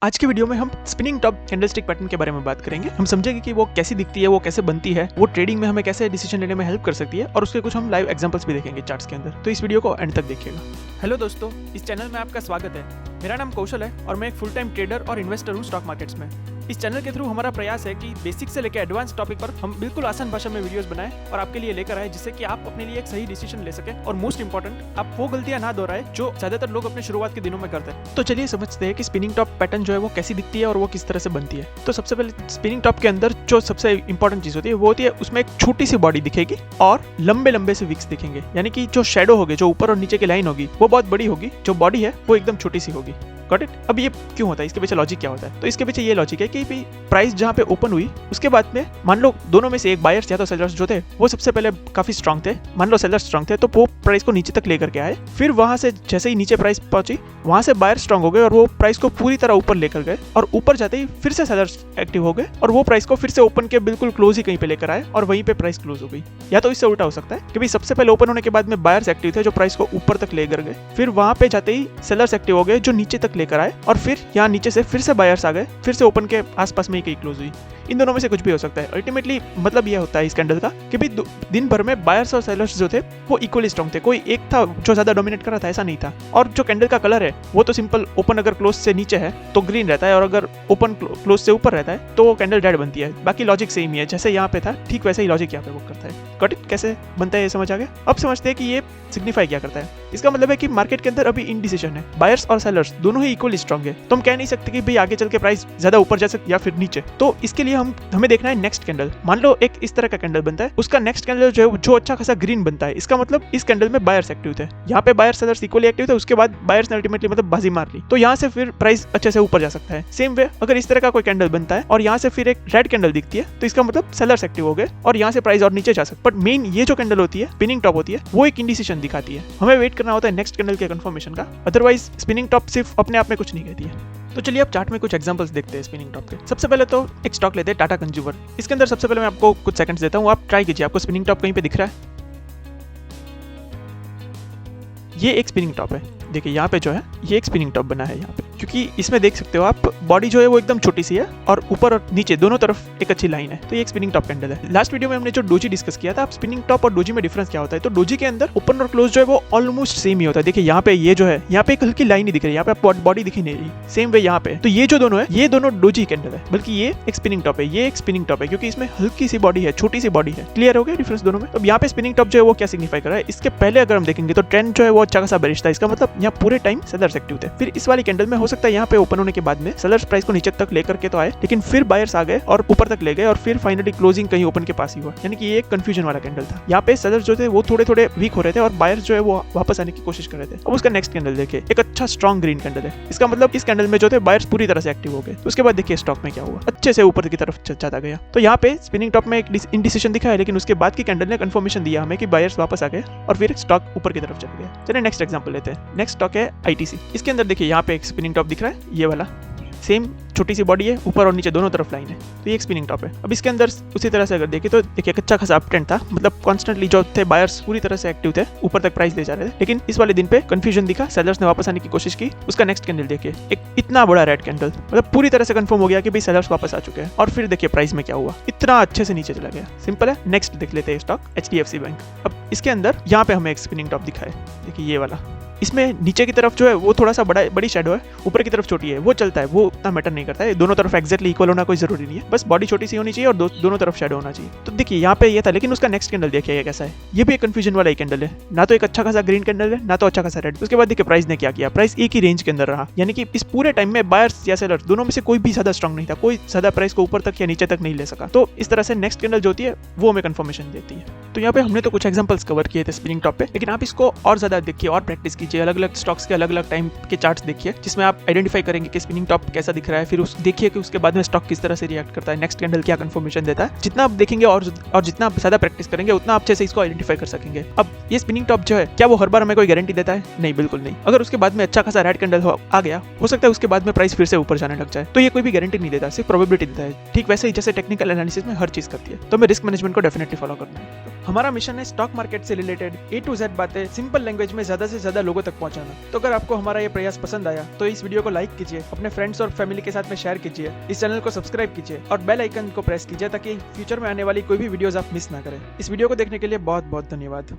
आज की वीडियो में हम स्पिनिंग टॉप कैंडलस्टिक पैटर्न के बारे में बात करेंगे। हम समझेंगे कि वो कैसी दिखती है, वो कैसे बनती है, वो ट्रेडिंग में हमें कैसे डिसीजन लेने में हेल्प कर सकती है और उसके कुछ हम लाइव एग्जांपल्स भी देखेंगे चार्ट्स के अंदर। तो इस वीडियो को एंड तक देखिएगा। हेलो दोस्तों, इस चैनल में आपका स्वागत है। मेरा नाम कौशल है और मैं एक फुल टाइम ट्रेडर और इन्वेस्टर हूँ स्टॉक मार्केट्स में। इस चैनल के थ्रू हमारा प्रयास है कि बेसिक से लेकर एडवांस टॉपिक पर हम बिल्कुल आसान भाषा में वीडियोस बनाएं और आपके लिए लेकर आए, जिससे कि आप अपने लिए एक सही डिसीजन ले सकें और मोस्ट इंपॉर्टेंट आप वो गलतियां ना दोहराएं जो ज्यादातर लोग अपने शुरुआत के दिनों में करते हैं। तो चलिए समझते हैं कि स्पिनिंग टॉप पैटर्न जो है वो कैसी दिखती है और वो किस तरह से बनती है। तो सबसे पहले स्पिनिंग टॉप के अंदर जो सबसे इंपॉर्टेंट चीज होती है वो होती है उसमें एक छोटी सी बॉडी दिखेगी और लंबे लंबे से विक्स दिखेंगे, यानी कि जो शेडो होगी, जो ऊपर और नीचे की लाइन होगी वो बहुत बड़ी होगी, जो बॉडी है वो एकदम छोटी सी होगी। Got it? अब ये क्यों होता है, इसके पीछे लॉजिक क्या होता है? तो इसके पीछे ये लॉजिक है कि प्राइस जहाँ पे ओपन हुई उसके बाद में मान लो दोनों में से एक बायर्स या तो सेलर्स जो थे वो सबसे पहले काफी स्ट्रांग थे, मान लो सेलर्स स्ट्रांग थे, तो वो प्राइस को नीचे तक लेकर के आए। फिर वहां से जैसे ही नीचे प्राइस पहुंची वहां से बायर स्ट्रांग हो गए और वो प्राइस को पूरी तरह ऊपर लेकर गए और ऊपर जाते ही फिर से सेलर्स एक्टिव हो गए और वो प्राइस को फिर से ओपन के बिल्कुल क्लोज ही कहीं पे लेकर आए और वहीं पे प्राइस क्लोज हो गई। या तो इससे उल्टा हो सकता है कि भाई सबसे पहले ओपन होने के बाद में बायर्स एक्टिव थे जो प्राइस को ऊपर तक लेकर गए, फिर वहां पे जाते ही सेलर्स एक्टिव हो गए जो नीचे तक लेकर आए और फिर यहाँ नीचे से फिर से बायर्स आ गए, फिर से ओपन के आसपास में ही कहीं क्लोज हुई। इन दोनों में से कुछ भी हो सकता है। अल्टीमेटली मतलब यह होता है इस कैंडल का कि भाई दिन भर में बायर्स और सेलर्स जो थे वो इक्वली स्ट्रांग थे, कोई एक था जो ज्यादा डोमिनेट कर रहा था, ऐसा नहीं था। और जो कैंडल का कलर है वो तो सिंपल, ओपन अगर क्लोज से नीचे है तो ग्रीन रहता है और अगर ओपन क्लोज से ऊपर रहता है तो वो कैंडल रेड बनती है। बाकी लॉजिक सेम ही है, जैसे यहाँ पे था ठीक वैसे ही लॉजिक यहाँ पे वर्क करता है। Got it? कैसे बनता है ये समझ आ गया? अब समझते हैं कि ये सिग्निफाई क्या करता है। इसका मतलब है कि मार्केट के अंदर अभी इनडिसीजन है, बायर्स और सेलर्स दोनों ही इक्वली स्ट्रांग है, तो हम कह नहीं सकते कि भाई आगे चल के प्राइस ज्यादा ऊपर जा सकते या फिर नीचे। तो इसके लिए हमें देखना है नेक्स्ट कैंडल। मान लो एक इस तरह का कैंडल बनता है, उसका नेक्स्ट कैंडल जो अच्छा खासा ग्रीन बनता है, इसका मतलब इस कैंडल में बायर्स एक्टिव थे, यहाँ पे बायर्स सेलर्स इक्वली एक्टिव थे, उसके बाद बायर्स ने अल्टीमेटली मतलब बाजी मार ली, तो यहाँ से फिर प्राइस अच्छे से ऊपर जा सकता है। सेम वे अगर इस तरह का कोई कैंडल बनता है और यहाँ से फिर एक रेड कैंडल दिखती है तो इसका मतलब सेलर्स एक्टिव हो गए और यहाँ से प्राइस और नीचे जा सकता है। बट मेन ये जो कैंडल होती है, स्पिनिंग टॉप होती है, वो एक इंडिसीजन दिखाती है। हमें वेट करना होता है नेक्स्ट कैंडल के कंफर्मेशन का, अदरवाइज स्पिनिंग टॉप सिर्फ अपने आप में कुछ नहीं कहती है। तो चलिए अब चार्ट में कुछ एग्जांपल्स देखते हैं स्पिनिंग टॉप के। सबसे पहले तो एक स्टॉक लेते हैं टाटा कंज्यूमर। इसके अंदर सबसे पहले मैं आपको कुछ सेकंड्स देता हूँ, आप ट्राई कीजिए, आपको स्पिनिंग टॉप कहीं पे दिख रहा है? ये एक स्पिनिंग टॉप है, देखिए यहाँ पे जो है ये एक स्पिनिंग टॉप बना है यहाँ पे, क्योंकि इसमें देख सकते हो आप बॉडी जो है वो एकदम छोटी सी है और ऊपर और नीचे दोनों तरफ एक अच्छी लाइन है, तो ये एक स्पिनिंग टॉप कैंडल है। लास्ट वीडियो में हमने जो डोजी डिस्कस किया था, आप स्पिनिंग टॉप और डोजी में डिफरेंस क्या होता है, तो डोजी के अंदर ओपन और क्लोज जो है वो ऑलमोस्ट सेम ही होता है। देखिए यहाँ पे ये जो है, यहाँ पे एक हल्की लाइन ही दिख रही है, यहाँ पे बॉडी दिख ही नहीं रही। सेम वे यहाँ पे, तो ये जो दोनों है ये दोनों डोजी कैंडल है, बल्कि ये एक स्पिनिंग टॉप है, ये एक स्पिनिंग टॉप है, क्योंकि इसमें हल्की सी बॉडी है, छोटी सी बॉडी है। क्लियर हो गया डिफरेंस दोनों में? अब यहाँ पे स्पिनिंग टॉप जो है वो क्या सिग्निफाई कर रहा है, इसके पहले अगर हम देखेंगे तो ट्रेंड जो है वो अच्छा खासा बेरिश था, इसका मतलब यहाँ पूरे टाइम सेलर्स एक्टिव थे। फिर इस वाली कैंडल में हो सकता है यहाँ पे ओपन होने के बाद में सेलर्स प्राइस को नीचे तक लेकर के तो आए, लेकिन फिर बायर्स आ गए और ऊपर तक ले गए और फिर फाइनली क्लोजिंग कहीं ओपन के पास ही हुआ, यानी कि ये एक कंफ्यूजन वाला कैंडल था। यहाँ पे सेलर्स जो थे वो थोड़े थोड़े वीक हो रहे थे और बायर्स जो है वो वापस आने की कोशिश कर रहे थे। अब उसका नेक्स्ट कैंडल देखिए, एक अच्छा स्ट्रॉन्ग ग्रीन कैंडल है, इसका मतलब इस कैंडल में जो थे बायर्स पूरी तरह से एक्टिव हो गए। उसके बाद देखिए स्टॉक में क्या हुआ, अच्छे से ऊपर की तरफ जाता गया। तो यहाँ पे स्पिनिंग टॉप में एक इंडिसीजन दिखा है, लेकिन उसके बाद की कैंडल ने कंफर्मेशन दिया हमें कि बायर्स वापस आ गए और फिर स्टॉक ऊपर की तरफ चल गया। चलिए नेक्स्ट एग्जांपल लेते हैं। नेक्स्ट स्टॉक है आईटीसी। इसके अंदर देखिए यहाँ पे एक स्पिनिंग टॉप दिख रहा है, ये वाला सेम छोटी सी बॉडी है, ऊपर और नीचे दोनों तरफ लाइन है, तो ये एक स्पिनिंग टॉप है। अब इसके अंदर उसी तरह से अगर देखें तो देखिए अच्छा खासा अप ट्रेंड था, मतलब कॉन्स्टेंटली जो थे बायर्स पूरी तरह से एक्टिव थे, ऊपर तक प्राइस ले जा रहे थे, लेकिन इस वाले दिन पे कंफ्यूजन दिखा, सेलर्स ने वापस आने की कोशिश की। उसका नेक्स्ट कैंडल देखिए, एक इतना बड़ा रेड कैंडल, मतलब पूरी तरह से कंफर्म हो गया कि भाई सेलर्स वापस आ चुके हैं। और फिर देखिए प्राइस में क्या हुआ, इतना अच्छे से नीचे चला गया। सिंपल है। नेक्स्ट देख लेते हैं स्टॉक एचडीएफसी बैंक। अब इसके अंदर यहाँ पे हमें एक स्पिनिंग टॉप दिखा है, देखिए ये वाला, इसमें नीचे की तरफ जो है वो थोड़ा सा बड़ी शेडो है, ऊपर की तरफ छोटी है, वो चलता है, वो उतना मैटर नहीं करता है, दोनों तरफ एक्जैक्टली इक्वल होना कोई जरूरी नहीं है, बस बॉडी छोटी सी होनी चाहिए और दोनों तरफ शेडो होना चाहिए। तो देखिए यहाँ पे ये था, लेकिन उसका नेक्स्ट कैंडल देखिए ये कैसा है, ये भी एक कंफ्यूजन वाला ही कैंडल है, ना तो एक अच्छा खासा ग्रीन कैंडल है, ना तो अच्छा खासा रेड। उसके बाद देखिए प्राइस ने क्या किया, प्राइस एक ही रेंज के अंदर रहा, यानी कि इस पूरे टाइम में बायर्स या सेलर्स दोनों में से कोई भी ज्यादा स्ट्रांग नहीं था, कोई ज्यादा प्राइस को ऊपर तक या नीचे तक नहीं ले सका। तो इस तरह से नेक्स्ट कैंडल जो होती है वो हमें कंफर्मेशन देती है। तो यहाँ पे हमने तो कुछ एग्जांपल्स कवर किए थे स्पिनिंग टॉप पे, लेकिन आप इसको और ज्यादा देखिए और प्रैक्टिस कीजिए, अलग अलग स्टॉक्स के अलग अलग टाइम के चार्ट्स देखिए, जिसमें आप आइडेंटिफाई करेंगे कि स्पिनिंग टॉप कैसा दिख रहा है, फिर उस देखिए कि उसके बाद में स्टॉक किस तरह से रिएक्ट करता है, नेक्स्ट कैंडल क्या कंफर्मेशन देता है। जितना आप देखेंगे और जितना आप ज्यादा प्रैक्टिस करेंगे उतना आप अच्छे से इसको आइडेंटिफाई कर सकेंगे। अब ये स्पिनिंग टॉप जो है क्या वो हर बार हमें कोई गारंटी देता है? नहीं, बिल्कुल नहीं। अगर उसके बाद में अच्छा खासा रेड कैंडल आ गया, हो सकता है उसके बाद में प्राइस फिर से ऊपर जाने लग जाए, तो ये कोई भी गारंटी नहीं देता, सिर्फ प्रोबेबिलिटी देता है। ठीक वैसे ही जैसे टेक्निकल एनालिसिस में हर चीज करती है, तो हमें रिस्क मैनेजमेंट को डेफिनेटली फॉलो करना है। हमारा मिशन है स्टॉक मार्केट से रिलेटेड A to Z बातें सिंपल लैंग्वेज में ज्यादा से ज्यादा लोगों लोगों तक पहुंचाना। तो अगर आपको हमारा ये प्रयास पसंद आया तो इस वीडियो को लाइक कीजिए, अपने फ्रेंड्स और फैमिली के साथ में शेयर कीजिए, इस चैनल को सब्सक्राइब कीजिए और बेल आइकन को प्रेस कीजिए ताकि फ्यूचर में आने वाली कोई भी वीडियोस आप मिस ना करें। इस वीडियो को देखने के लिए बहुत बहुत धन्यवाद।